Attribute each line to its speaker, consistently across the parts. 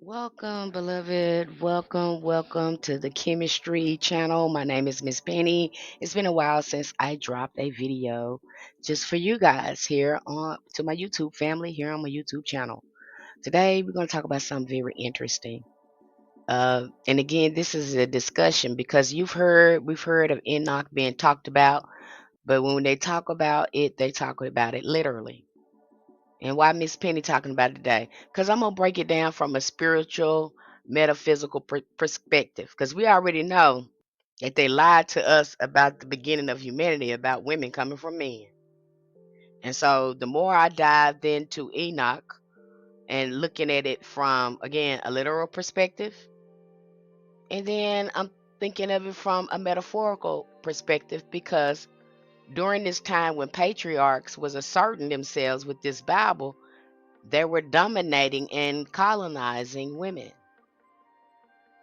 Speaker 1: Welcome, beloved. Welcome to the chemistry channel. My name is Miss Penny. It's been a while since I dropped a video just for you guys here on to my YouTube family here on my YouTube channel. Today we're going to talk about something very interesting. And again, this is a discussion because we've heard of Enoch being talked about, but when they talk about it, they talk about it literally. And why Miss Penny talking about it today? Because I'm gonna break it down from a spiritual, metaphysical perspective. Because we already know that they lied to us about the beginning of humanity, about women coming from men. And so the more I dived into Enoch and looking at it from again a literal perspective, and then I'm thinking of it from a metaphorical perspective because during this time when patriarchs was asserting themselves with this Bible, they were dominating and colonizing women.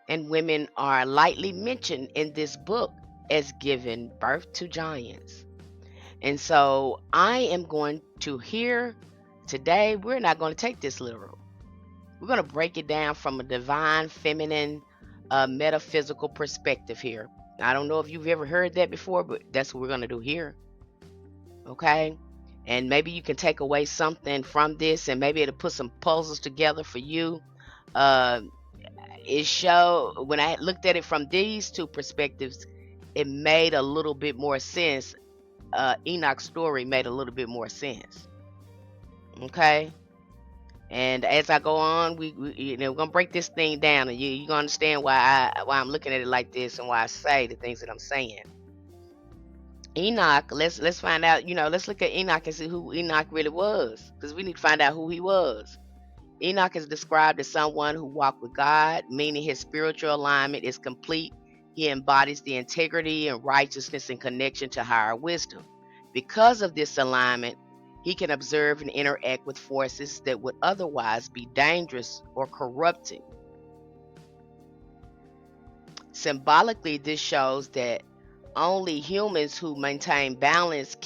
Speaker 1: And women are lightly mentioned in this book as giving birth to giants. And so I am going to hear today, we're not going to take this literal. We're going to break it down from a divine, feminine, metaphysical perspective here. I don't know if you've ever heard that before, but that's what we're going to do here. Okay? And maybe you can take away something from this and maybe it'll put some puzzles together for you. Uh, it showed when I looked at it from these two perspectives, it made a little bit more sense. Enoch's story made a little bit more sense. Okay, and as I go on, we're gonna break this thing down, and you gonna understand why I'm looking at it like this and why I say the things that I'm saying. Enoch, let's find out. Let's look at Enoch and see who Enoch really was, because we need to find out who he was. Enoch is described as someone who walked with God, meaning his spiritual alignment is complete. He embodies the integrity and righteousness in connection to higher wisdom. Because of this alignment, he can observe and interact with forces that would otherwise be dangerous or corrupting. Symbolically, this shows that only humans who maintain balance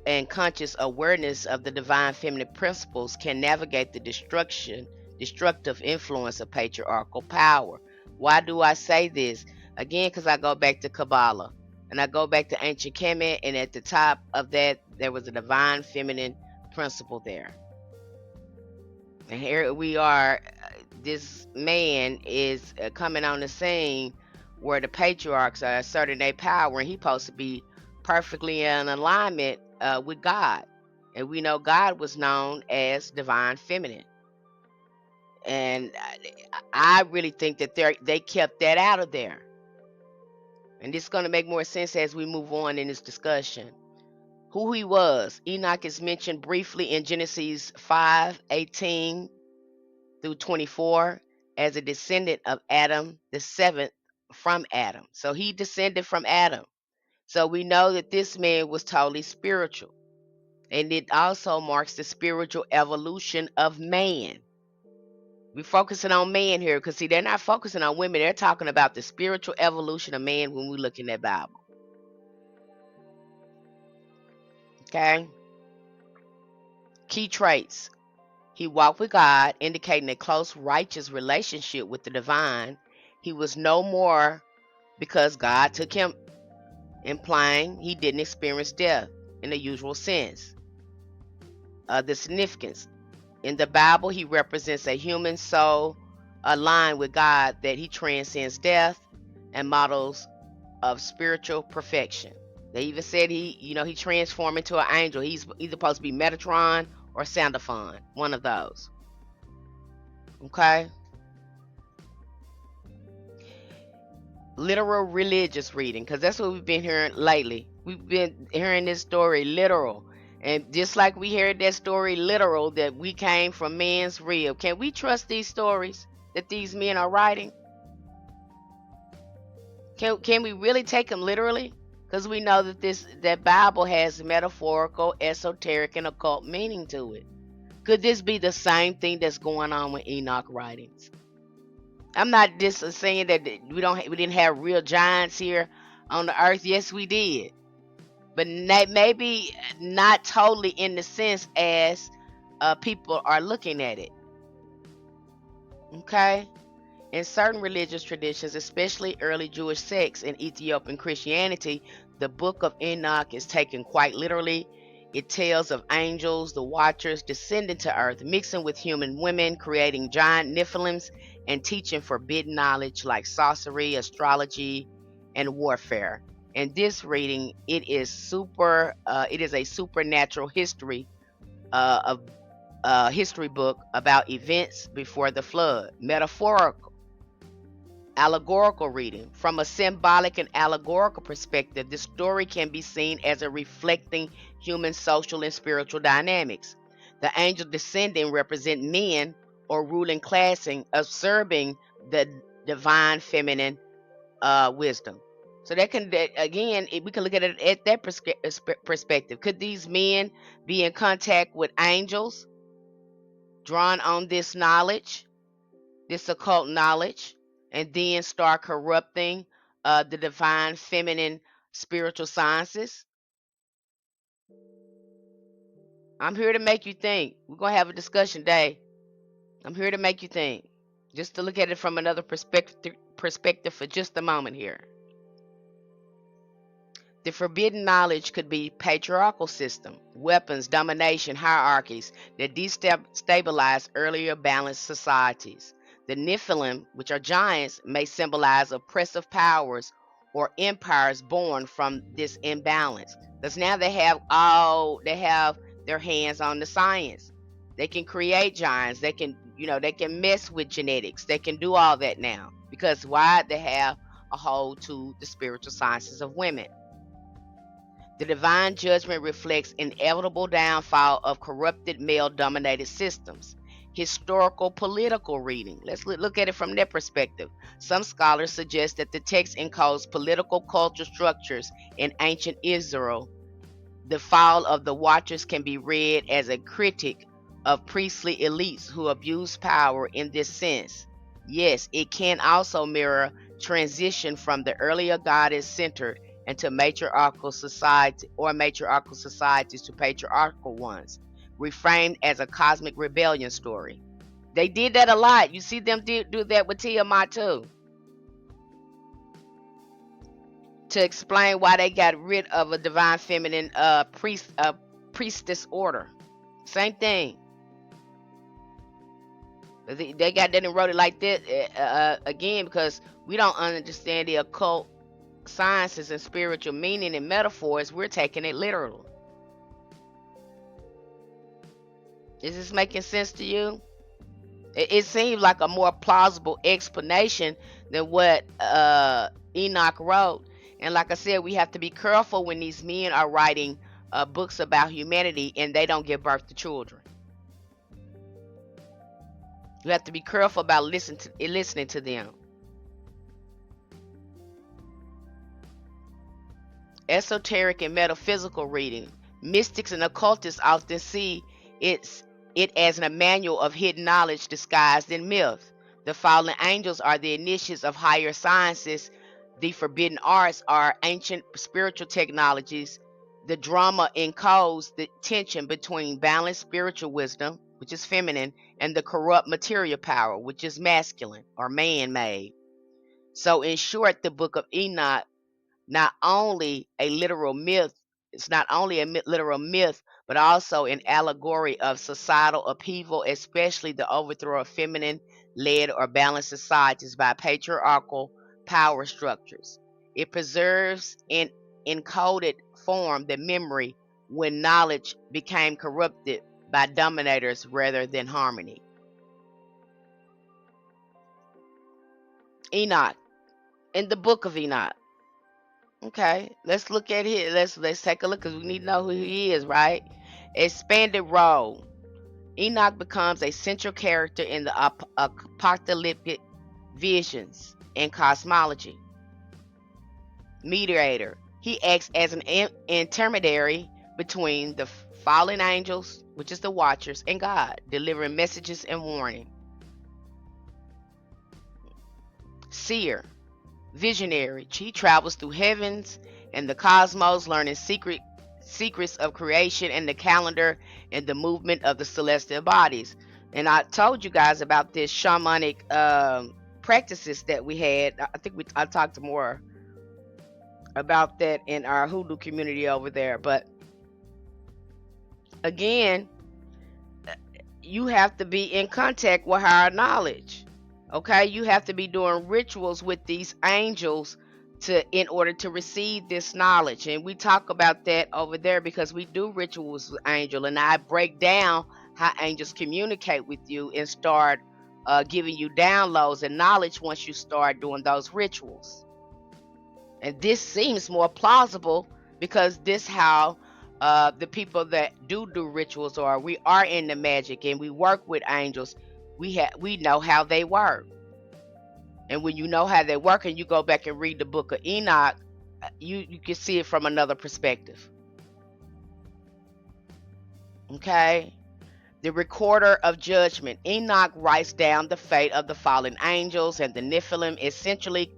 Speaker 1: and conscious awareness of the divine feminine principles can navigate the destructive influence of patriarchal power. Why do I say this? Again, because I go back to Kabbalah and I go back to ancient Kemet, and at the top of that, there was a divine feminine principle there. And here we are. This man is coming on the scene where the patriarchs are asserting their power, and he's supposed to be perfectly in alignment with God. And we know God was known as divine feminine. And I really think that they kept that out of there. And this is going to make more sense as we move on in this discussion. Who he was. Enoch is mentioned briefly in Genesis 5:18 through 24 as a descendant of Adam, the seventh from Adam. So he descended from Adam. So we know that this man was totally spiritual. And it also marks the spiritual evolution of man. We're focusing on man here because, see, they're not focusing on women. They're talking about the spiritual evolution of man when we look in that Bible. Okay? Key traits. He walked with God, indicating a close, righteous relationship with the divine. He was no more because God took him, implying he didn't experience death in the usual sense. The significance. In the Bible, he represents a human soul aligned with God, that he transcends death and models of spiritual perfection. They even said he transformed into an angel. He's either supposed to be Metatron or Sandophon, one of those. Okay? Literal religious reading, because that's what we've been hearing lately. We've been hearing this story literal. And just like we heard that story literal, that we came from man's rib, can we trust these stories that these men are writing? Can we really take them literally? Because we know that that Bible has metaphorical, esoteric, and occult meaning to it. Could this be the same thing that's going on with Enoch writings? I'm not just saying that we didn't have real giants here on the earth. Yes, we did, but maybe not totally in the sense as people are looking at it. Okay? In certain religious traditions, especially early Jewish sects and Ethiopian Christianity, the Book of Enoch is taken quite literally. It tells of angels, the watchers, descending to earth, mixing with human women, creating giant Nephilims, and teaching forbidden knowledge like sorcery, astrology, and warfare. In this reading, it is a supernatural history of history book about events before the flood, metaphorical allegorical reading. From a symbolic and allegorical perspective, the story can be seen as a reflecting human social and spiritual dynamics. The angel descending represent men or ruling classing, observing the divine feminine wisdom. So again, we can look at it at that perspective. Could these men be in contact with angels, drawn on this knowledge, this occult knowledge, and then start corrupting the divine feminine spiritual sciences? I'm here to make you think. We're going to have a discussion day. I'm here to make you think. Just to look at it from another perspective for just a moment here. The forbidden knowledge could be patriarchal system, weapons, domination, hierarchies that destabilize earlier balanced societies. The Nephilim, which are giants, may symbolize oppressive powers or empires born from this imbalance. Because now they have their hands on the science. They can create giants. They can mess with genetics. They can do all that now. Because why? They have a hold to the spiritual sciences of women. The divine judgment reflects inevitable downfall of corrupted male-dominated systems. Historical political reading. Let's look at it from that perspective. Some scholars suggest that the text encodes political cultural structures in ancient Israel. The fall of the Watchers can be read as a critique of priestly elites who abuse power in this sense. Yes, it can also mirror transition from the earlier goddess centered into matriarchal societies to patriarchal ones, reframed as a cosmic rebellion story. They did that a lot. You see them do that with Tiamat too, to explain why they got rid of a divine feminine priestess order. Same thing. They got that and wrote it like this again because we don't understand the occult sciences and spiritual meaning and metaphors. We're taking it literal. Is this making sense to you? It seems like a more plausible explanation than what Enoch wrote. And like I said, we have to be careful when these men are writing books about humanity and they don't give birth to children. You have to be careful about listening to them. Esoteric and metaphysical reading. Mystics and occultists often see it as a manual of hidden knowledge disguised in myth. The fallen angels are the initiates of higher sciences. The forbidden arts are ancient spiritual technologies. The drama encodes the tension between balanced spiritual wisdom, which is feminine, and the corrupt material power, which is masculine or man-made. So in short, the Book of Enoch not only a literal myth, it's not only a literal myth, but also an allegory of societal upheaval, especially the overthrow of feminine led or balanced societies by patriarchal power structures. It preserves in encoded form the memory when knowledge became corrupted by dominators rather than harmony. Enoch, in the Book of Enoch. Okay, let's look at it. Let's take a look because we need to know who he is, right? Expanded role. Enoch becomes a central character in the apocalyptic visions and cosmology. Mediator. He acts as an intermediary between the fallen angels, which is the Watchers, and God, delivering messages and warning. Seer. Visionary. He travels through heavens and the cosmos, learning secrets of creation and the calendar and the movement of the celestial bodies. And I told you guys about this shamanic practices that we had. I think I talked more about that in our hoodoo community over there. But again, you have to be in contact with higher knowledge. Okay, you have to be doing rituals with these angels in order to receive this knowledge. And we talk about that over there because we do rituals with angel, and I break down how angels communicate with you and start giving you downloads and knowledge once you start doing those rituals. And this seems more plausible because this how the people that do rituals, or we are in the magic and we work with angels, we know how they work. And when you know how they work and you go back and read the Book of Enoch, you can see it from another perspective. Okay, the recorder of judgment. Enoch writes down the fate of the fallen angels and the Nephilim, essentially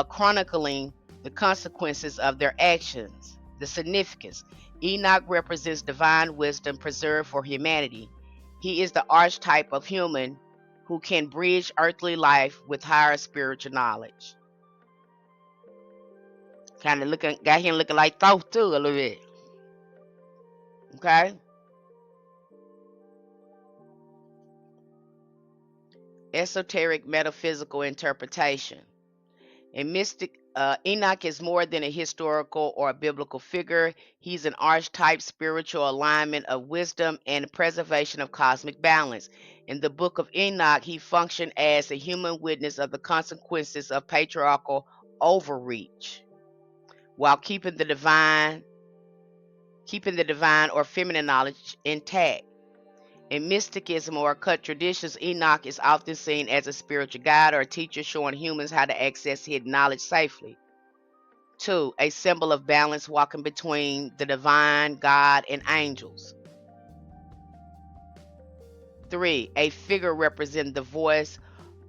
Speaker 1: chronicling the consequences of their actions. The significance. Enoch represents divine wisdom preserved for humanity. He is the archetype of human who can bridge earthly life with higher spiritual knowledge. Kind of got him looking like Thoth too a little bit. Okay. Esoteric metaphysical interpretation. In mystic, Enoch is more than a historical or a biblical figure. He's an archetype, spiritual alignment of wisdom and preservation of cosmic balance. In the Book of Enoch, he functioned as a human witness of the consequences of patriarchal overreach, while keeping the divine or feminine knowledge intact. In mysticism or occult traditions, Enoch is often seen as a spiritual guide or a teacher showing humans how to access hidden knowledge safely. 2. A symbol of balance, walking between the divine, God, and angels. 3. A figure representing the voice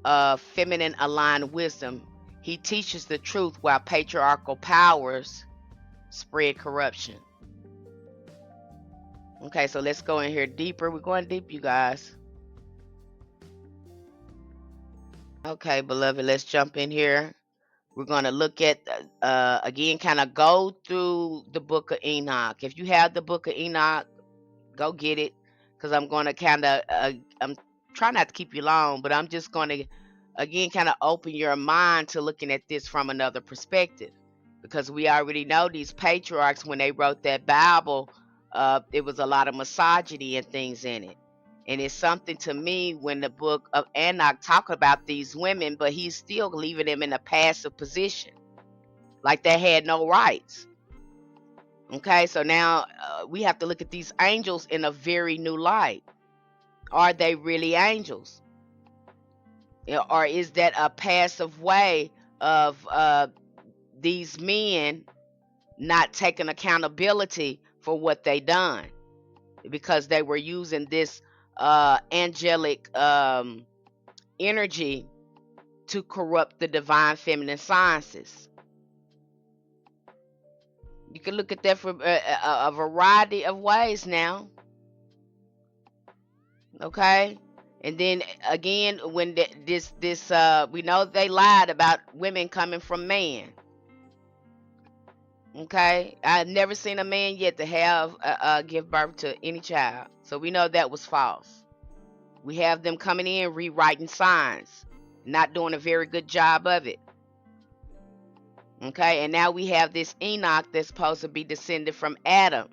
Speaker 1: of feminine aligned wisdom. He teaches the truth while patriarchal powers spread corruption. Okay, so let's go in here deeper. We're going deep, you guys. Okay, beloved, let's jump in here. We're going to look at, again, kind of go through the Book of Enoch. If you have the Book of Enoch, go get it, because I'm going to kind of, I'm trying not to keep you long, but I'm just going to, again, kind of open your mind to looking at this from another perspective. Because we already know these patriarchs, when they wrote that Bible, it was a lot of misogyny and things in it. And it's something to me when the Book of Enoch talk about these women, but he's still leaving them in a passive position, like they had no rights. Okay, so now we have to look at these angels in a very new light. Are they really angels? Or is that a passive way of these men not taking accountability for what they done? Because they were using this angelic energy to corrupt the divine feminine sciences. You can look at that from a variety of ways now. Okay, and then again, when this we know they lied about women coming from man. Okay, I've never seen a man yet to have give birth to any child, so we know that was false. We have them coming in rewriting signs, not doing a very good job of it. Okay, and now we have this Enoch that's supposed to be descended from Adam.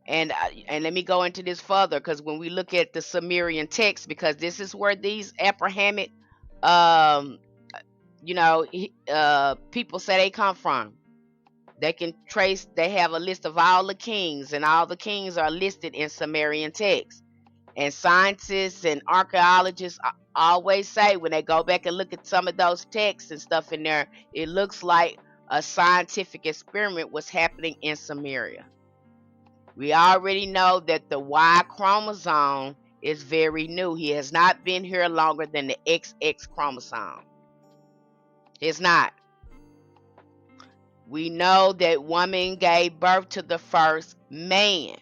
Speaker 1: And let me go into this further, because when we look at the Sumerian text, because this is where these Abrahamic, you know, people say they come from. They can trace. They have a list of all the kings, and all the kings are listed in Sumerian text. And scientists and archaeologists always say when they go back and look at some of those texts and stuff in there, it looks like a scientific experiment was happening in Sumeria. We already know that the Y chromosome is very new. He has not been here longer than the XX chromosome. It's not. We know that woman gave birth to the first man.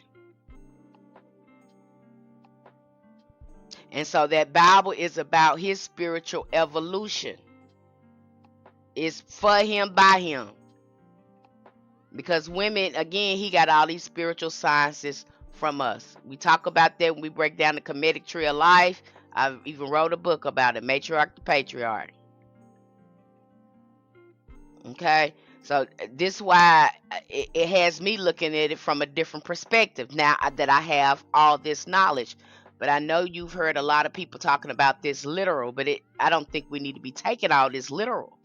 Speaker 1: And so that Bible is about his spiritual evolution. It's for him, by him. Because women, again, he got all these spiritual sciences from us. We talk about that when we break down the Kemetic tree of life. I even wrote a book about it, Matriarch to Patriarch. Okay, so this is why it has me looking at it from a different perspective now that I have all this knowledge. But I know you've heard a lot of people talking about this literal, but I don't think we need to be taking all this literal.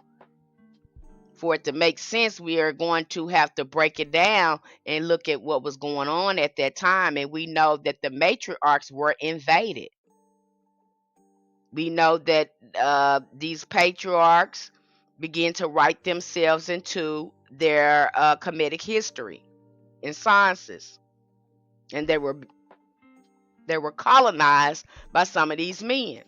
Speaker 1: For it to make sense, we are going to have to break it down and look at what was going on at that time. And we know that the matriarchs were invaded. We know that these patriarchs begin to write themselves into their Kemetic history and sciences, and they were colonized by some of these men,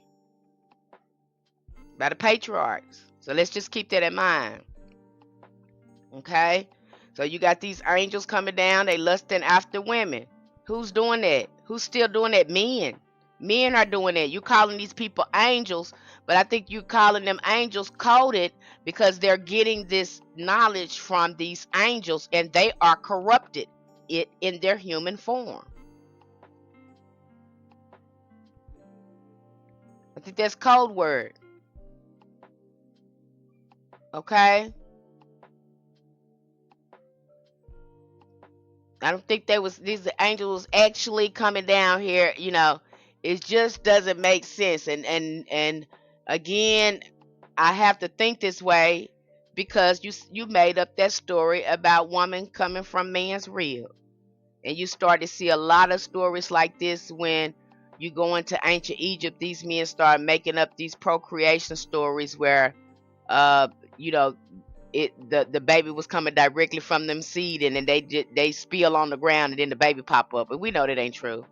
Speaker 1: by the patriarchs. So let's just keep that in mind. Okay, so you got these angels coming down, they lusting after women. Who's doing that? Who's still doing that? Men are doing that. You calling these people angels, but I think you calling them angels coded because they're getting this knowledge from these angels, and they are corrupted it in their human form. I think that's code word. Okay, I don't think these angels actually coming down here. It just doesn't make sense. And again, I have to think this way because you made up that story about woman coming from man's rib, and you start to see a lot of stories like this when you go into ancient Egypt. These men start making up these procreation stories where, uh, you know, the baby was coming directly from them seed, and then they spill on the ground, and then the baby pop up, and we know that ain't true.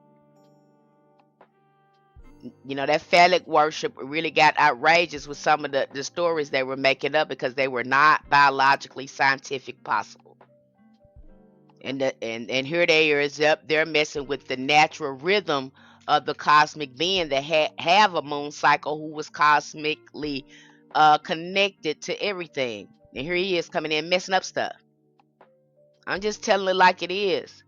Speaker 1: That phallic worship really got outrageous with some of the stories they were making up because they were not biologically scientific possible. And here they is up there messing with the natural rhythm of the cosmic being that have a moon cycle, who was cosmically connected to everything. And here he is coming in messing up stuff. I'm just telling it like it is.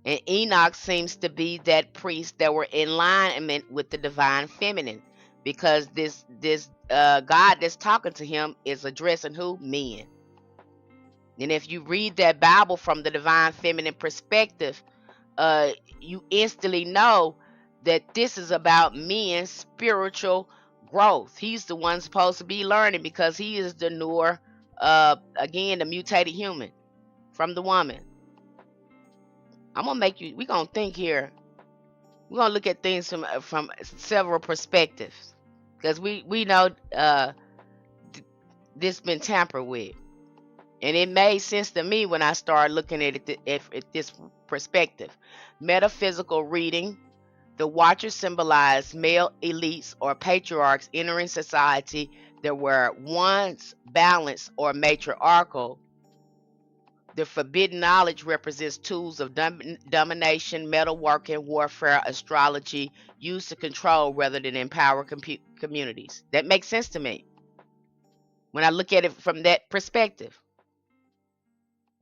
Speaker 1: And Enoch seems to be that priest that were in alignment with the divine feminine, because this God that's talking to him is addressing who? Men. And if you read that Bible from the divine feminine perspective, you instantly know that this is about men's spiritual growth. He's the one supposed to be learning because he is the newer, again, the mutated human from the woman. We're going to think here. We're going to look at things from several perspectives, because we know this been tampered with. And it made sense to me when I started looking at it at this perspective. Metaphysical reading. The Watchers symbolize male elites or patriarchs entering society that were once balanced or matriarchal. The forbidden knowledge represents tools of domination, metalworking, warfare, astrology, used to control rather than empower communities. That makes sense to me when I look at it from that perspective.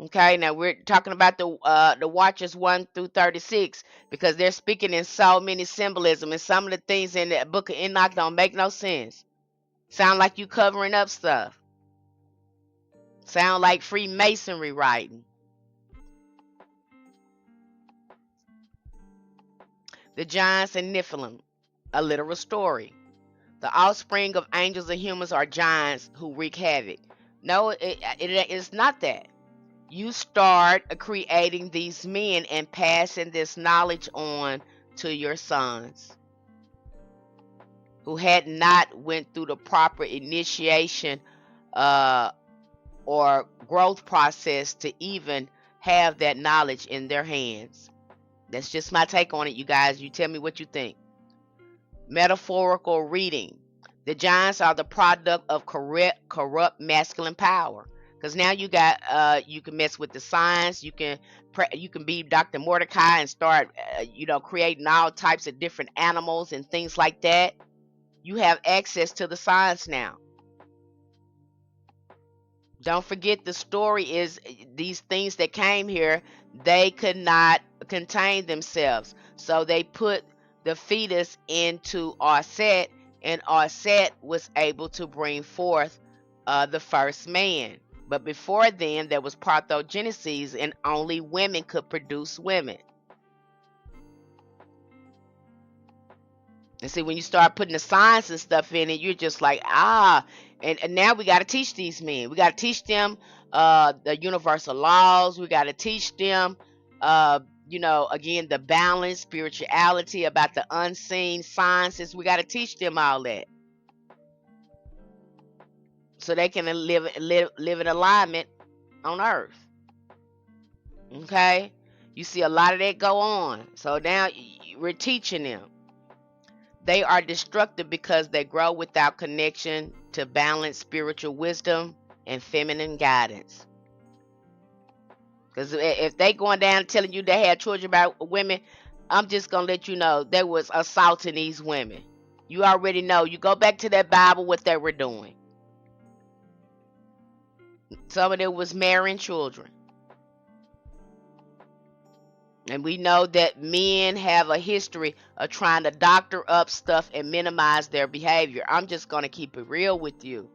Speaker 1: Okay, now we're talking about the Watchers 1 through 36, because they're speaking in so many symbolism, and some of the things in the Book of Enoch don't make no sense. Sound like you covering up stuff. Sound like Freemasonry writing. The giants and Nephilim, a literal story. The offspring of angels and humans are giants who wreak havoc. No, it's not that. You start creating these men and passing this knowledge on to your sons, who had not went through the proper initiation or growth process to even have that knowledge in their hands. That's just my take on it, you guys. You tell me what you think. Metaphorical reading. The giants are the product of corrupt masculine power. Because now you can mess with the science. You can be Dr. Mordecai and start creating all types of different animals and things like that. You have access to the science now. Don't forget, the story is these things that came here, they could not contain themselves. So they put the fetus into Arset, and Arset was able to bring forth the first man. But before then, there was parthogenesis, and only women could produce women. And see, when you start putting the science and stuff in it, you're just like, and now we got to teach these men. We got to teach them the universal laws. We got to teach them, again, the balance, spirituality, about the unseen sciences. We got to teach them all that so they can live in alignment on Earth. Okay, you see a lot of that go on. So now we're teaching them. They are destructive because they grow without connection to balanced spiritual wisdom and feminine guidance. Because if they going down telling you they had children by women, I'm just going to let you know they was assaulting these women. You already know. You go back to that Bible, what they were doing. Some of them was marrying children. And we know that men have a history of trying to doctor up stuff and minimize their behavior. I'm just going to keep it real with you.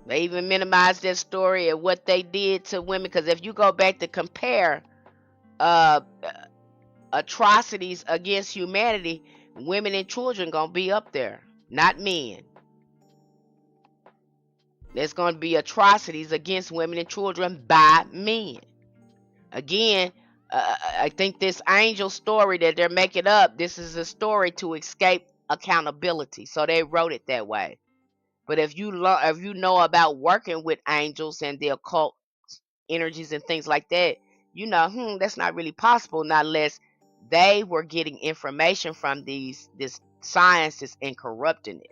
Speaker 1: They even minimize their story of what they did to women. Because if you go back to compare uh, atrocities against humanity, women and children going to be up there, not men. There's going to be atrocities against women and children by men. Again, I think this angel story that they're making up, this is a story to escape accountability. So they wrote it that way. But if you know about working with angels and the occult energies and things like that, that's not really possible, not unless they were getting information from this sciences and corrupting it.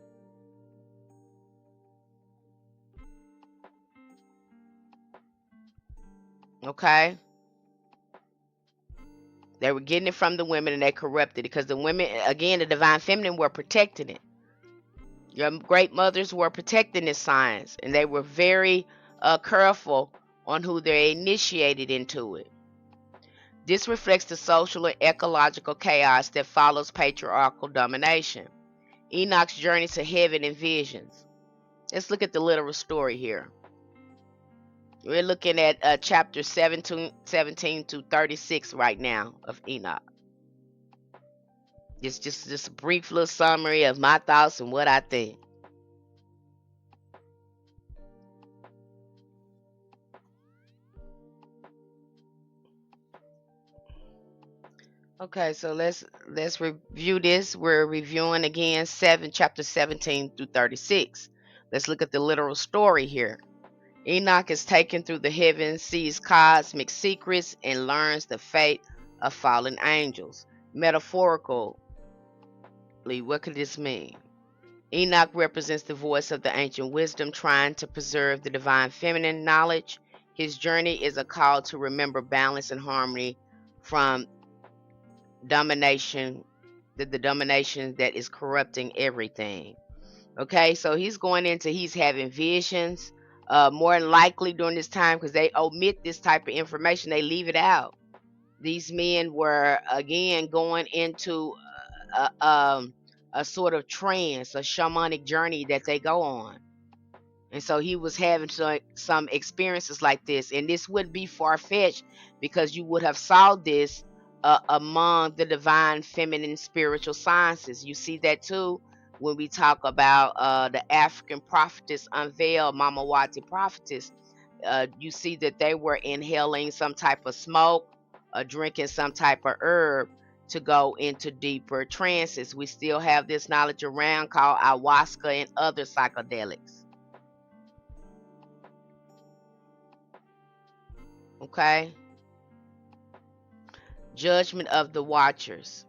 Speaker 1: Okay, they were getting it from the women and they corrupted it because the women, again, the divine feminine, were protecting it. Your great mothers were protecting this science, and they were very careful on who they initiated into it. This reflects the social and ecological chaos that follows patriarchal domination. Enoch's journey to heaven and visions. Let's look at the literal story here. We're looking at chapter 17 to 36 right now of Enoch. It's just a brief little summary of my thoughts and what I think. Okay, so let's review this. We're reviewing again chapter 17 through 36. Let's look at the literal story here. Enoch is taken through the heavens, sees cosmic secrets, and learns the fate of fallen angels. Metaphorically, what could this mean? Enoch represents the voice of the ancient wisdom trying to preserve the divine feminine knowledge. His journey is a call to remember balance and harmony from domination, the domination that is corrupting everything. Okay, so he's having visions. More than likely during this time, because they omit this type of information, they leave it out. These men were again going into a sort of trance, a shamanic journey that they go on. And so he was having some experiences like this, and this wouldn't be far-fetched because you would have saw this among the divine feminine spiritual sciences. You see that too when we talk about the African prophetess unveiled, Mama Wati prophetess. You see that they were inhaling some type of smoke, drinking some type of herb to go into deeper trances. We still have this knowledge around called ayahuasca and other psychedelics. Okay. Judgment of the Watchers.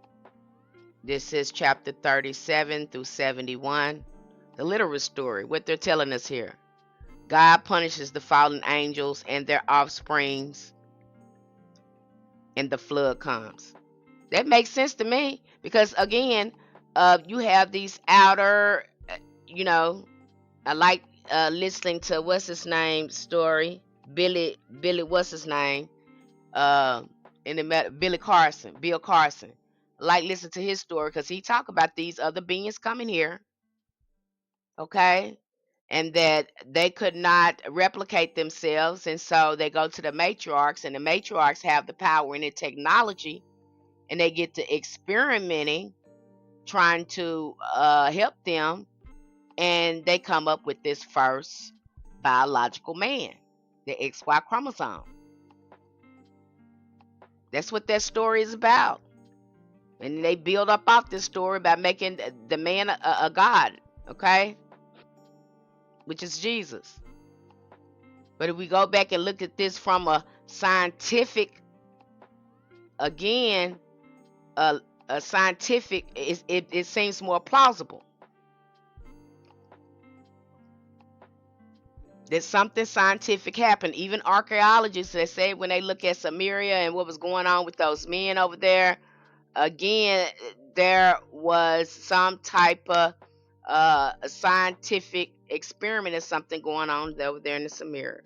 Speaker 1: This is chapter 37 through 71. The literal story, what they're telling us here. God punishes the fallen angels and their offsprings, and the flood comes. That makes sense to me because again, you have these outer, you know, I like listening to what's his name story, Billy, what's his name, uh, Bill Carson. I like listen to his story because he talk about these other beings coming here, okay, and that they could not replicate themselves, and so they go to the matriarchs, and the matriarchs have the power and the technology, and they get to experimenting, trying to help them, and they come up with this first biological man, the XY chromosome. That's what that story is about. And they build up off this story by making the man a god, okay, which is Jesus. But if we go back and look at this from a scientific, again, a, a scientific, it seems more plausible that something scientific happened. Even archaeologists, they say when they look at Samaria and what was going on with those men over there, again, there was some type of scientific experiment or something going on over there in the Samaria.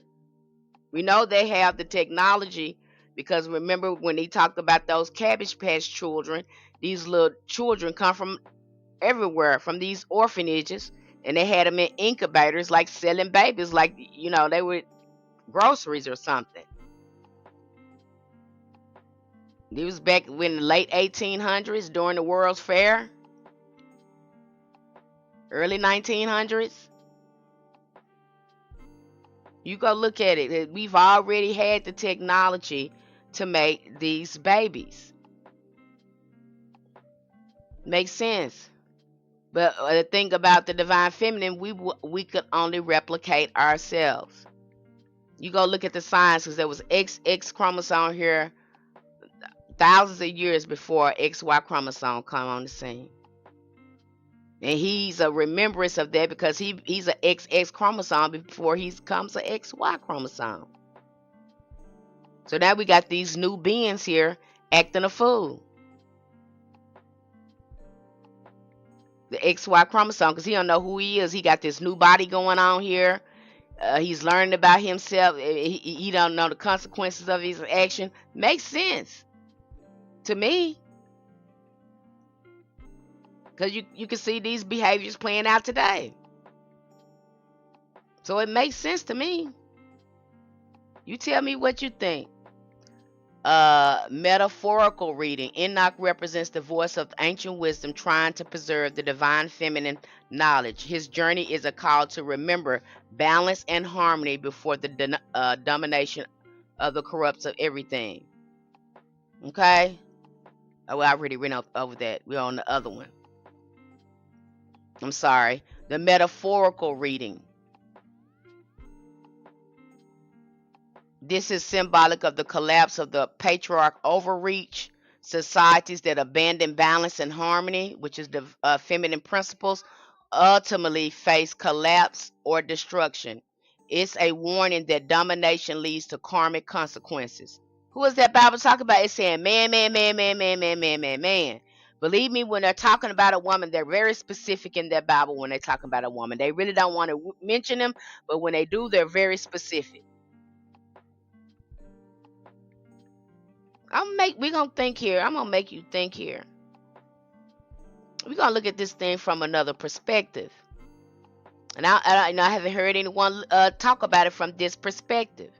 Speaker 1: We know they have the technology because remember when he talked about those Cabbage Patch children, these little children come from everywhere, from these orphanages, and they had them in incubators, like selling babies, like they were groceries or something. It was back when the late 1800s during the World's Fair, early 1900s. You go look at it. We've already had the technology to make these babies. Makes sense. But the thing about the divine feminine, we could only replicate ourselves. You go look at the science because there was XX chromosome here thousands of years before XY chromosome come on the scene. And he's a remembrance of that because he's a XX chromosome before he comes a XY chromosome. So now we got these new beings here acting a fool. The XY chromosome, because he don't know who he is. He got this new body going on here. He's learning about himself. He don't know the consequences of his action. Makes sense to me because you can see these behaviors playing out today. So it makes sense to me. You tell me what you think. Metaphorical reading. Enoch represents the voice of ancient wisdom trying to preserve the divine feminine knowledge. His journey is a call to remember balance and harmony before the domination of the corrupts of everything. Okay? Oh, well, I already went over that. We're on the other one. I'm sorry. The metaphorical reading. This is symbolic of the collapse of the patriarch overreach, societies that abandon balance and harmony, which is the feminine principles, ultimately face collapse or destruction. It's a warning that domination leads to karmic consequences. Who is that Bible talking about? It's saying man, man, man, man, man, man, man, man, man. Believe me, when they're talking about a woman, they're very specific in their Bible when they're talking about a woman. They really don't want to mention them, but when they do, they're very specific. We're gonna think here. I'm gonna make you think here. We're gonna look at this thing from another perspective. And I haven't heard anyone talk about it from this perspective.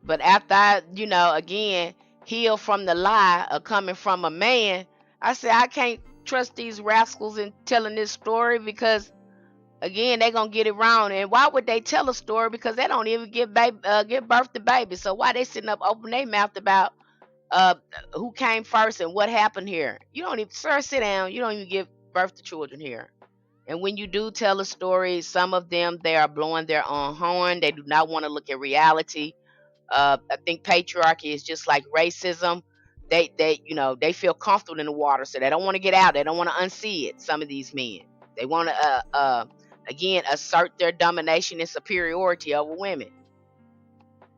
Speaker 1: But after again, heal from the lie of coming from a man, I said I can't trust these rascals in telling this story because again they're gonna get it wrong. And why would they tell a story? Because they don't even give birth to babies. So why they sitting up open their mouth about uh who came first and what happened here? You don't even, sir, sit down. You don't even give birth to children here. And when you do tell a story, some of them, they are blowing their own horn. They do not want to look at reality. I think patriarchy is just like racism. They feel comfortable in the water, so they don't want to get out. They don't want to unsee it. Some of these men, they want to again assert their domination and superiority over women.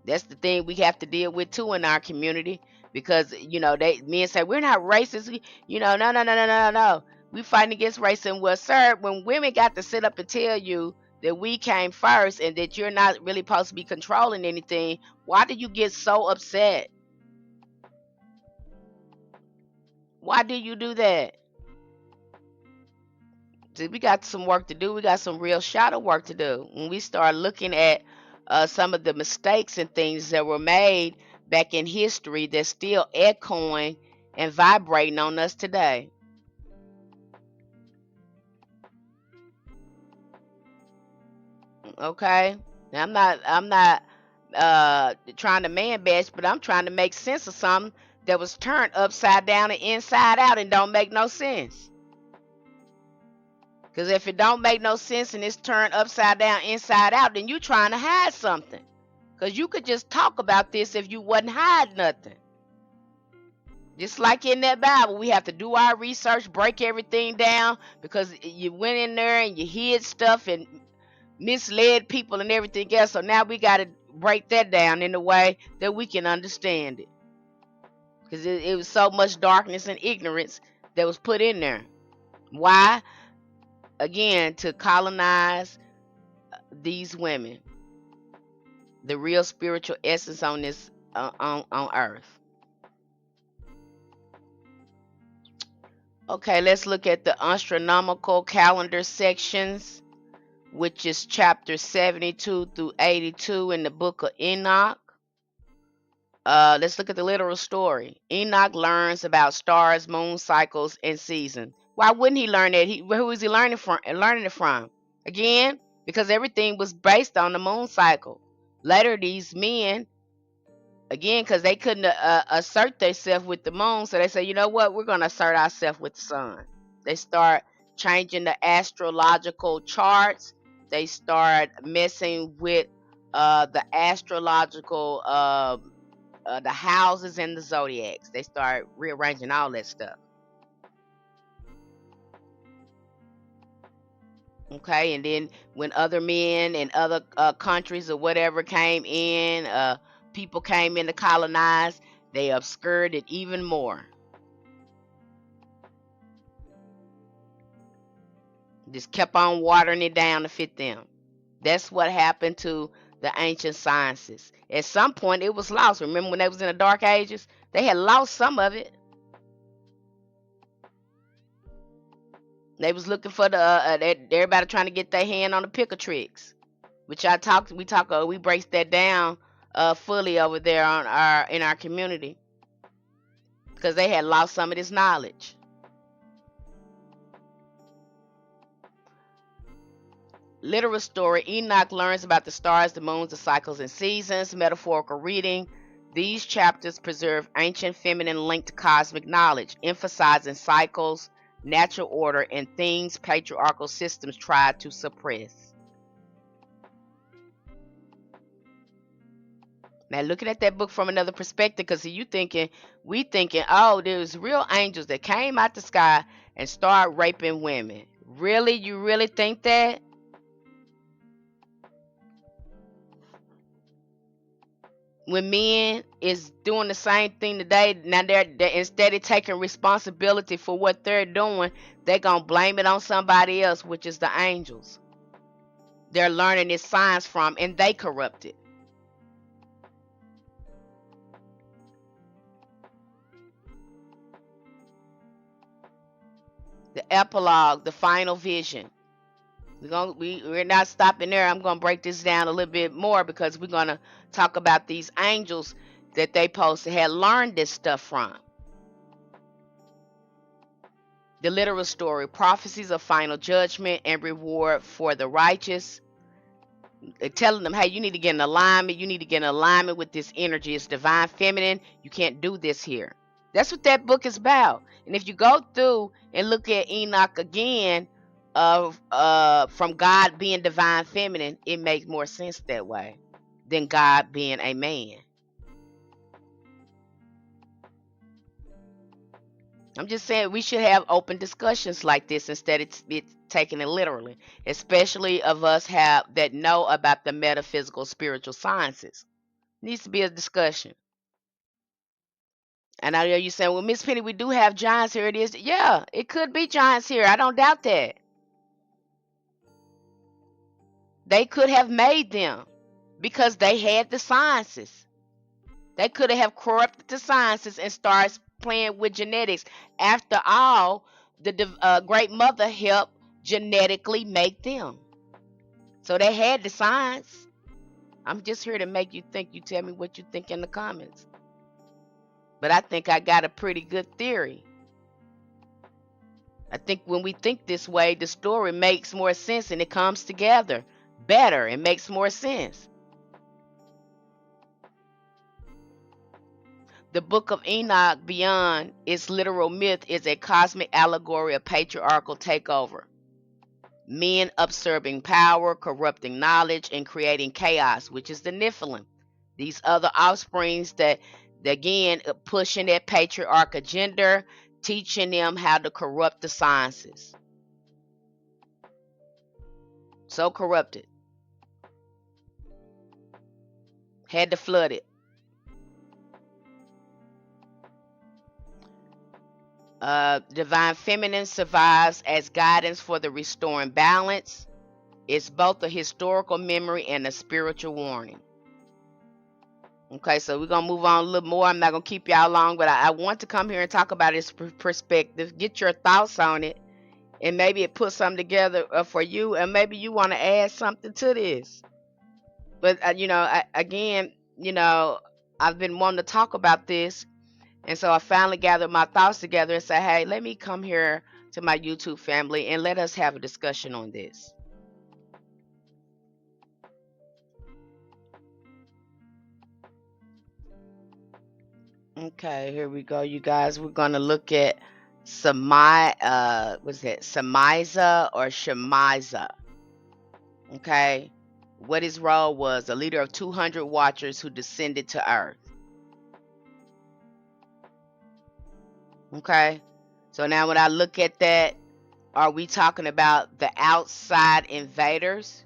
Speaker 1: That's the thing we have to deal with too in our community, because they men say we're not racist. No, no, no, no, no, no. We fighting against racism. Well, sir, when women got to sit up and tell you that we came first and that you're not really supposed to be controlling anything, why do you get so upset? Why do you do that? See, we got some work to do. We got some real shadow work to do. When we start looking at some of the mistakes and things that were made back in history that's still echoing and vibrating on us today. Okay? Now, I'm not trying to man bash, but I'm trying to make sense of something that was turned upside down and inside out and don't make no sense. Because if it don't make no sense and it's turned upside down, inside out, then you trying to hide something. Because you could just talk about this if you wasn't hiding nothing. Just like in that Bible, we have to do our research, break everything down, because you went in there and you hid stuff and misled people and everything else. So now we got to break that down in a way that we can understand it. Because it was so much darkness and ignorance that was put in there. Why? Again, to colonize these women, the real spiritual essence on this on earth. Okay, let's look at the astronomical calendar sections, which is chapter 72 through 82 in the Book of Enoch. Let's look at the literal story. Enoch learns about stars, moon cycles, and seasons. Why wouldn't he learn that? Who is he learning from? Learning it from? Again, because everything was based on the moon cycle. Later, these men, again, because they couldn't assert themselves with the moon, so they say, you know what, we're going to assert ourselves with the sun. They start changing the astrological charts. They start messing with the astrological the houses and the zodiacs. They start rearranging all that stuff. Okay, and then when other men and other countries or whatever came in, people came in to colonize, they obscured it even more. Just kept on watering it down to fit them. That's what happened to the ancient sciences. At some point, it was lost. Remember when they was in the Dark Ages? They had lost some of it. They was looking for the everybody trying to get their hand on the picker tricks, which we breaks that down fully over there on our in our community, because they had lost some of this knowledge. Literal story. Enoch learns about the stars, the moons, the cycles, and seasons. Metaphorical reading. These chapters preserve ancient feminine linked cosmic knowledge, emphasizing cycles, natural order, and things patriarchal systems tried to suppress. Now, looking at that book from another perspective, because we thinking, oh, there's real angels that came out the sky and start raping women. Really? You really think that? When men is doing the same thing today, now they're instead of taking responsibility for what they're doing, they're gonna blame it on somebody else, which is the angels. They're learning this science from, and they corrupt it. The epilogue, the final vision. We're not stopping there. I'm gonna break this down a little bit more, because we're gonna talk about these angels that they supposed to have learned this stuff from. The literal story, prophecies of final judgment and reward for the righteous. They're telling them, hey, you need to get in alignment. You need to get in alignment with this energy. It's divine feminine. You can't do this here. That's what that book is about. And if you go through and look at Enoch again, of from God being divine feminine, it makes more sense that way than God being a man. I'm just saying we should have open discussions like this instead of it taking it literally, especially of us have that know about the metaphysical spiritual sciences. Needs to be a discussion. And I know you saying, well, Miss Penny, we do have giants here. It is, yeah, it could be giants here. I don't doubt that. They could have made them because they had the sciences. They could have corrupted the sciences and started playing with genetics. After all, the great mother helped genetically make them. So they had the science. I'm just here to make you think. You tell me what you think in the comments. But I think I got a pretty good theory. I think when we think this way, the story makes more sense and it comes together better. It makes more sense. The Book of Enoch, beyond its literal myth, is a cosmic allegory of patriarchal takeover. Men usurping power, corrupting knowledge, and creating chaos, which is the Nephilim. These other offsprings that again, pushing that patriarch agenda, teaching them how to corrupt the sciences. So corrupted. Had to flood it. Divine Feminine survives as guidance for the restoring balance. It's both a historical memory and a spiritual warning. Okay, so we're gonna move on a little more. I'm not gonna keep y'all long, but I want to come here and talk about its perspective, get your thoughts on it, and maybe it puts something together for you, and maybe you want to add something to this. But again, I've been wanting to talk about this, and so I finally gathered my thoughts together and say, hey, let me come here to my YouTube family and let us have a discussion on this. Okay, here we go, you guys. We're gonna look at what's that? Samiza or Shemiza. Okay. What his role was, a leader of 200 watchers who descended to Earth. Okay. So now when I look at that, are we talking about the outside invaders?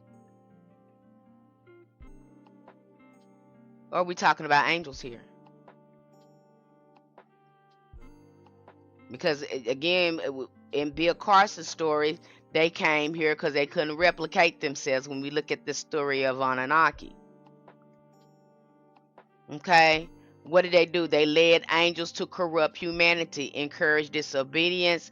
Speaker 1: Or are we talking about angels here? Because again, in Bill Carson's story, they came here because they couldn't replicate themselves when we look at the story of Anunnaki. Okay. What did they do? They led angels to corrupt humanity, encourage disobedience.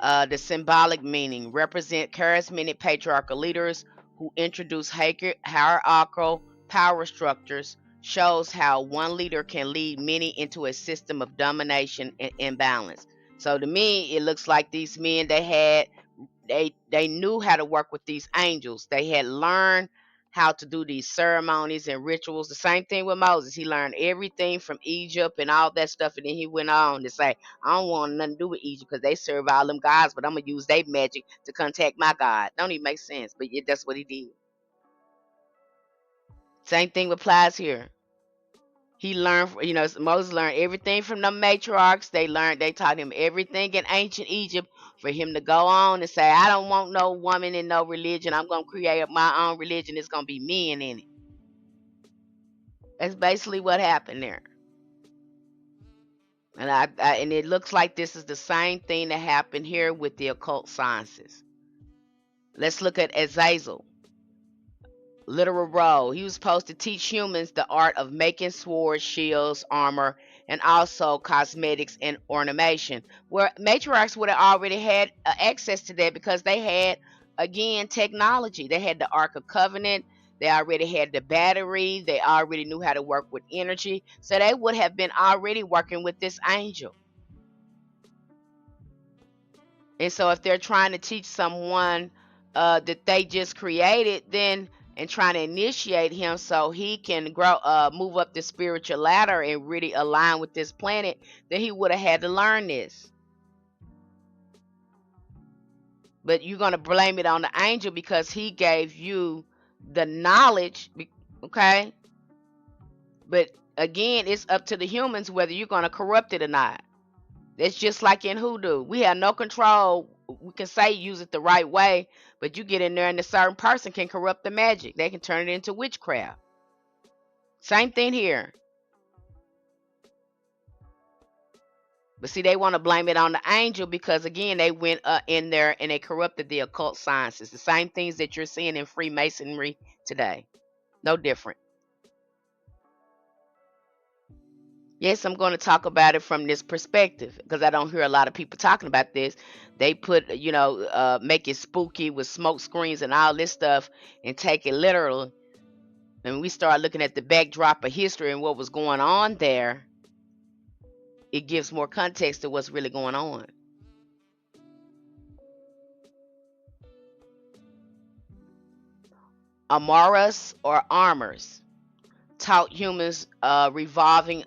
Speaker 1: The symbolic meaning represent charismatic patriarchal leaders who introduce hierarchical power structures, shows how one leader can lead many into a system of domination and imbalance. So to me, it looks like these men they knew how to work with these angels. They had learned how to do these ceremonies and rituals. The same thing with Moses. He learned everything from Egypt and all that stuff, and then he went on to say, I don't want nothing to do with Egypt because they serve all them gods, but I'm gonna use their magic to contact my God. Don't even make sense, but yeah, that's what he did. Same thing applies here. He learned, Moses learned everything from the matriarchs. They taught him everything in ancient Egypt for him to go on and say, I don't want no woman in no religion. I'm going to create my own religion. It's going to be men in it. That's basically what happened there. And it looks like this is the same thing that happened here with the occult sciences. Let's look at Azazel. Literal role. He was supposed to teach humans the art of making swords, shields, armor, and also cosmetics and ornamentation. Where matriarchs would have already had access to that because they had, again, technology. They had the Ark of Covenant. They already had the battery. They already knew how to work with energy. So they would have been already working with this angel. And so if they're trying to teach someone that they just created, then and trying to initiate him so he can grow move up the spiritual ladder and really align with this planet, then he would have had to learn this. But you're going to blame it on the angel because he gave you the knowledge, okay? But again, it's up to the humans whether you're going to corrupt it or not. That's just like in hoodoo. We have no control. We can say use it the right way, but you get in there and a certain person can corrupt the magic. They can turn it into witchcraft. Same thing here. But see, they want to blame it on the angel because, again, they went in there and they corrupted the occult sciences. The same things that you're seeing in Freemasonry today. No different. Yes, I'm going to talk about it from this perspective because I don't hear a lot of people talking about this. They put, make it spooky with smoke screens and all this stuff and take it literal. And we start looking at the backdrop of history and what was going on there, it gives more context to what's really going on. Amaras or armors taught humans resolving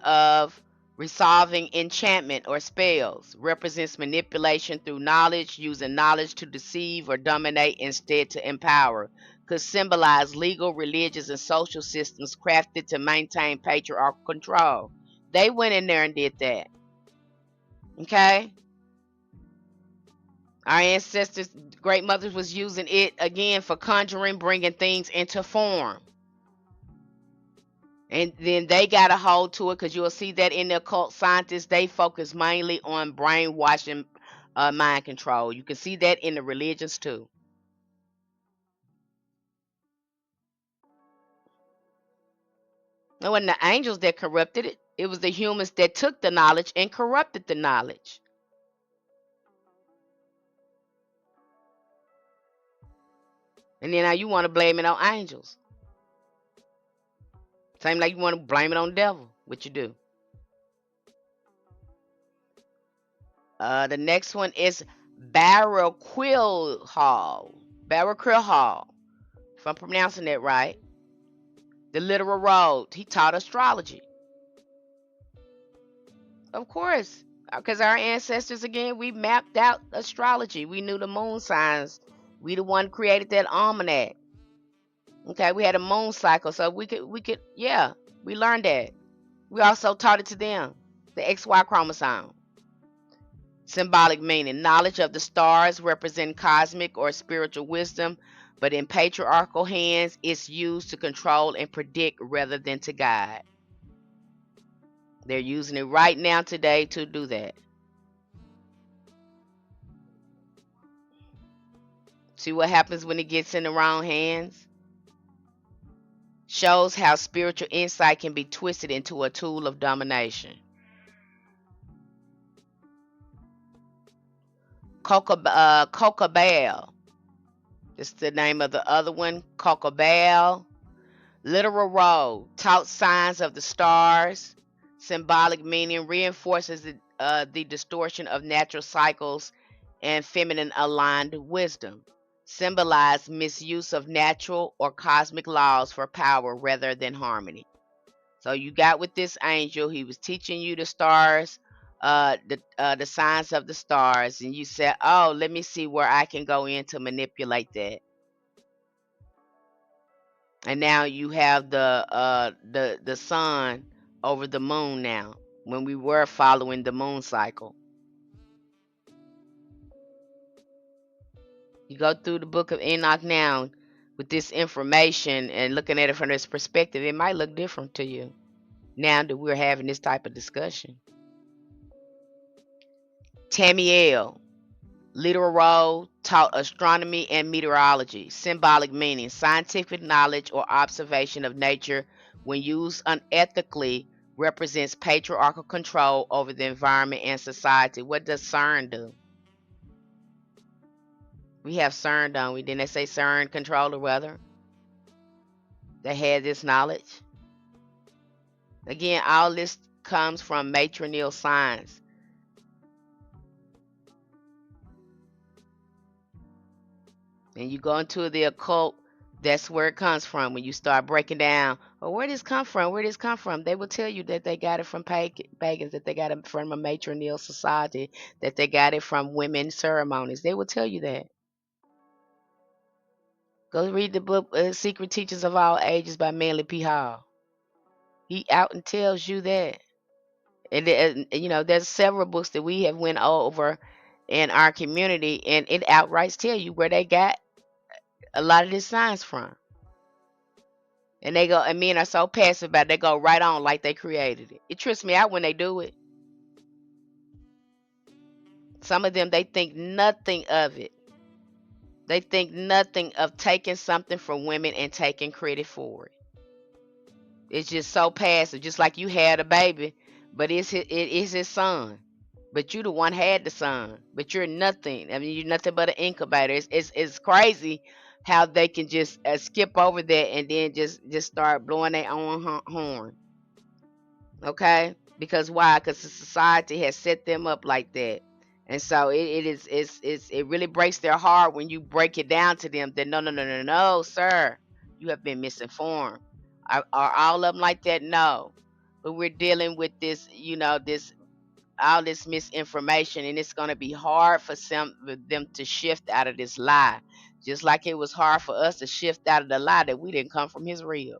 Speaker 1: enchantment or spells, represents manipulation through knowledge, using knowledge to deceive or dominate instead to empower. Could symbolize legal, religious, and social systems crafted to maintain patriarchal control. They went in there and did that. Okay? Our ancestors, great mothers, was using it again for conjuring, bringing things into form. And then they got a hold to it because you'll see that in the occult scientists, they focus mainly on brainwashing, mind control. You can see that in the religions too. It wasn't the angels that corrupted it. It was the humans that took the knowledge and corrupted the knowledge. And then now you want to blame it on angels. Same like you want to blame it on the devil. What you do. The next one is Barraquil Hall. Barraquil Hall. If I'm pronouncing that right. The literal road. He taught astrology. Of course. Because our ancestors, again, we mapped out astrology. We knew the moon signs. We the one created that almanac. Okay, we had a moon cycle, so yeah, we learned that. We also taught it to them, the XY chromosome. Symbolic meaning, knowledge of the stars represent cosmic or spiritual wisdom, but in patriarchal hands, it's used to control and predict rather than to guide. They're using it right now today to do that. See what happens when it gets in the wrong hands? Shows how spiritual insight can be twisted into a tool of domination. Kokabal. That's the name of the other one. Kokabal. Literal role. Taught signs of the stars. Symbolic meaning reinforces the distortion of natural cycles and feminine aligned wisdom. Symbolize misuse of natural or cosmic laws for power rather than harmony. So you got with this angel, he was teaching you the stars, the signs of the stars, and you said, "Oh, let me see where I can go in to manipulate that." And now you have the sun over the moon now. When we were following the moon cycle, you go through the Book of Enoch now with this information and looking at it from this perspective, it might look different to you now that we're having this type of discussion. Tamiel, literal role, taught astronomy and meteorology. Symbolic meaning, scientific knowledge or observation of nature when used unethically represents patriarchal control over the environment and society. What does CERN do? We have CERN, don't we? Didn't they say CERN control the weather? They had this knowledge. Again, all this comes from matrilineal science. And you go into the occult, that's where it comes from. When you start breaking down, oh, where did this come from? Where did this come from? They will tell you that they got it from pagans, that they got it from a matrilineal society, that they got it from women's ceremonies. They will tell you that. Go read the book Secret Teachings of All Ages by Manly P. Hall. He out and tells you that. And you know, there's several books that we have went over in our community, and it outright tell you where they got a lot of this science from. And they go, and men are so passive about it, they go right on like they created it. It trips me out when they do it. Some of them, they think nothing of it. They think nothing of taking something from women and taking credit for it. It's just so passive, just like you had a baby, but it is his son. But you the one had the son, but you're nothing. I mean, you're nothing but an incubator. It's crazy how they can just skip over that and then just start blowing their own horn. Okay, because why? Because the society has set them up like that. And so it really breaks their heart when you break it down to them that no, sir, you have been misinformed. Are all of them like that? No, but we're dealing with this, you know, this all this misinformation, and it's going to be hard for some of them to shift out of this lie, just like it was hard for us to shift out of the lie that we didn't come from his rib.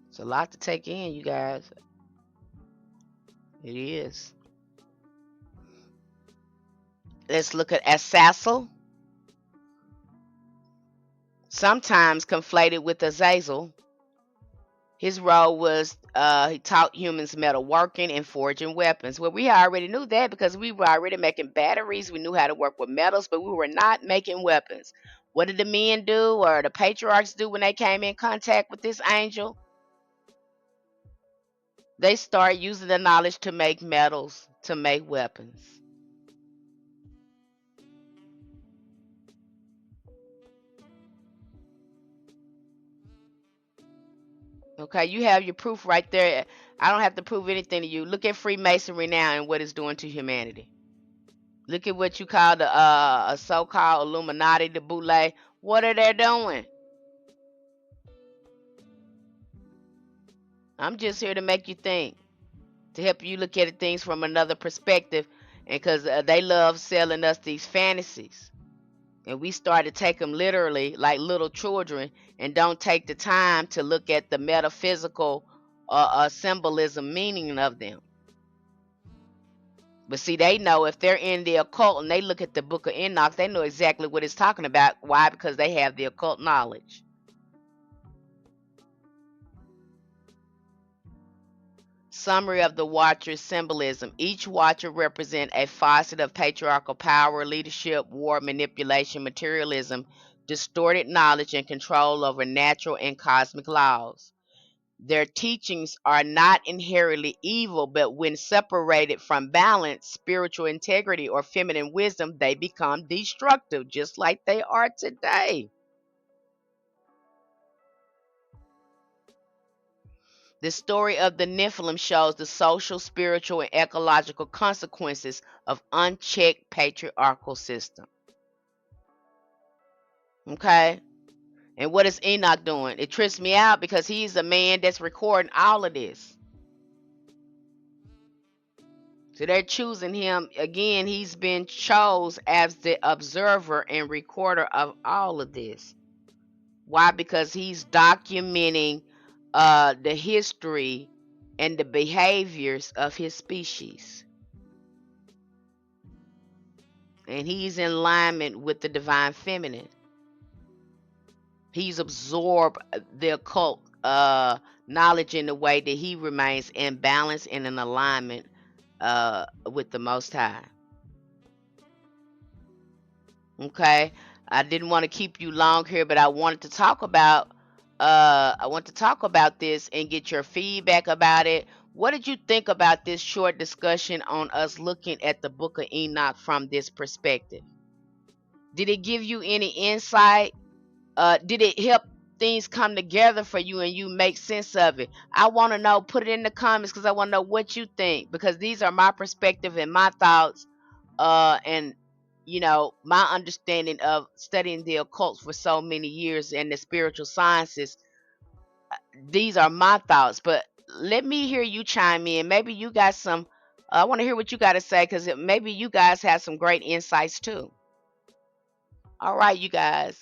Speaker 1: It's a lot to take in, you guys. It is. Let's look at Azazel, sometimes conflated with Azazel. His role was he taught humans metalworking and forging weapons. Well, we already knew that because we were already making batteries. We knew how to work with metals, but we were not making weapons. What did the men do or the patriarchs do when they came in contact with this angel? They start using the knowledge to make metals, to make weapons. Okay, you have your proof right there. I don't have to prove anything to you. Look at Freemasonry now and what it's doing to humanity. Look at what you call the a so-called Illuminati, the Boule. What are they doing? I'm just here to make you think, to help you look at things from another perspective, and because they love selling us these fantasies, and we start to take them literally like little children, and don't take the time to look at the metaphysical symbolism meaning of them. But see, they know if they're in the occult and they look at the Book of Enoch, they know exactly what it's talking about. Why? Because they have the occult knowledge. Summary of the Watcher's symbolism. Each Watcher represents a facet of patriarchal power, leadership, war, manipulation, materialism, distorted knowledge, and control over natural and cosmic laws. Their teachings are not inherently evil, but when separated from balance, spiritual integrity, or feminine wisdom, they become destructive, just like they are today. The story of the Nephilim shows the social, spiritual, and ecological consequences of unchecked patriarchal system. Okay? And what is Enoch doing? It trips me out because he's a man that's recording all of this. So they're choosing him again. He's been chose as the observer and recorder of all of this. Why? Because he's documenting the history and the behaviors of his species. And he's in alignment with the divine feminine. He's absorbed the occult knowledge in the way that he remains in balance and in alignment with the Most High. Okay, I didn't want to keep you long here, but I wanted to talk about this and get your feedback about it. What did you think about this short discussion on us looking at the Book of Enoch from this perspective? Did it give you any insight? Did it help things come together for you and you make sense of it? I want to know. Put it in the comments because I want to know what you think, because these are my perspective and my thoughts, and you know, my understanding of studying the occult for so many years and the spiritual sciences. These are my thoughts, but let me hear you chime in. Maybe you got some. I want to hear what you got to say, because maybe you guys have some great insights too. All right, you guys.